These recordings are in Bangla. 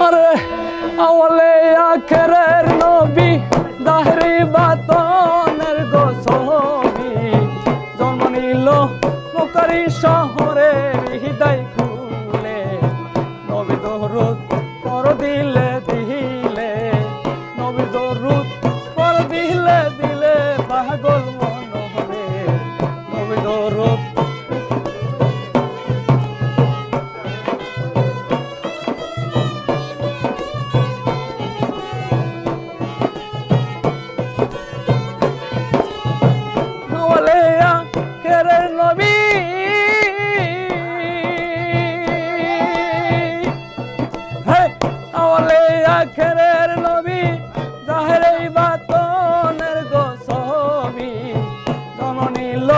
আরে আওয়ালে আখেরের নবী জাহরি বাতনের গোসবি জন্ম নিল মক্কারি শহরে হৃদয় খুলে নবী দরুদ পর দিলে দিলে নবী দরুদ পর দিলে দিলে পাগল মনোহরে নবী দরুদ আখেরের নবী জাহেরে বাতনের গোসবি জন্ম নিল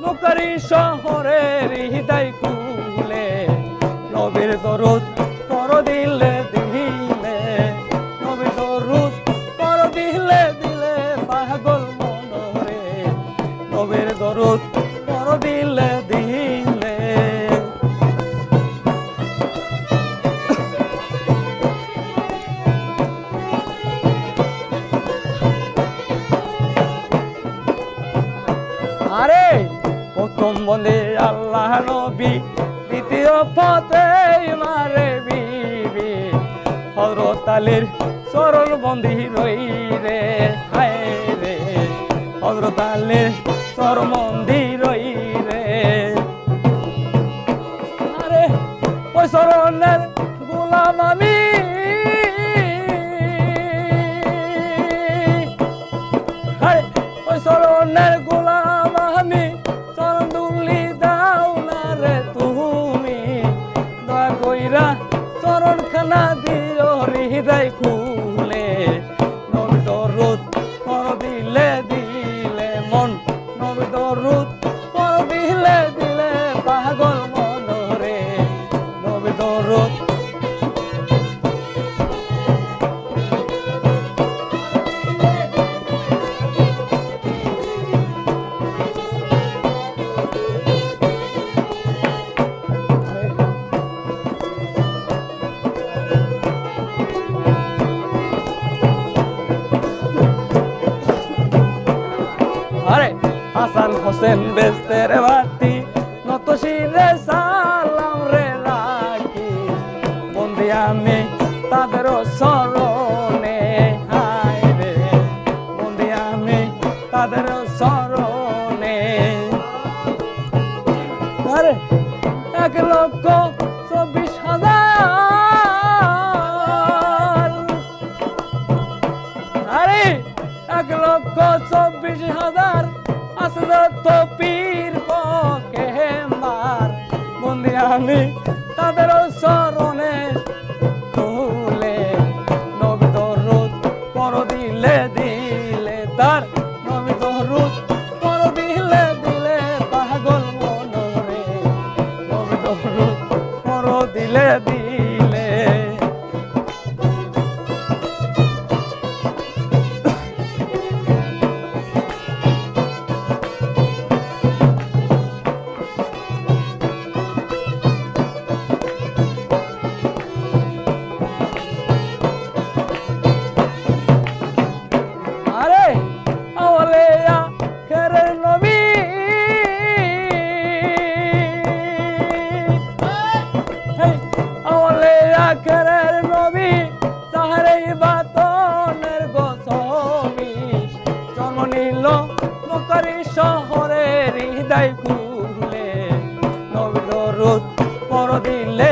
মক্কারি শহরের হৃদয় খুলে নবীর দরুদ পর দিলে দিলে নবীর দরুদ পর দিলে দিলে পাগল মনোরে নবীর দরুদ পর দিলে দিলে আরে প্রথম বন্দে আল্লাহ নবী দ্বিতীয় পথে মারে বিবি হযরত আলীর চরণ বন্দী রই রে হায় রে হযরত আলীর চরণ বন্দী রই রে আরে ওই চরণের গোলাম আমি আরে ওই চরণের গোলাম আমি চরণ দুলি দাও না রে তুমি দয়া কইরা চরণ খানা দিও হৃদয় খুলে নবী দরুদ পর দিলে দিলে মন নবী দরুদ পর দিলে দিলে পাগল মনোরে নবী দরুদ হাসান হোসেন বেস্তের বাতি নত শিরে সালাম রে রাখি বন্দি আমি তাদের স্মরণে হায় রে বন্দি আমি তাদের স্মরণে আরে 1,24,000 আরে 1,24,000 আসরত পীর পকে মার বন্দি আমি তাদের স্মরণে তুলে নবী দরুদ পর দিলে দিলে তার নবী দরুদ পর দিলে দিলে পাগল মনোরে নবী দরুদ পর দিলে দিলে আখেরের নবী জাহরে বাতনের গোসবি জন্ম নিল মক্কারি শহরে হৃদয় খুলে নবী দরুদ পর দিলে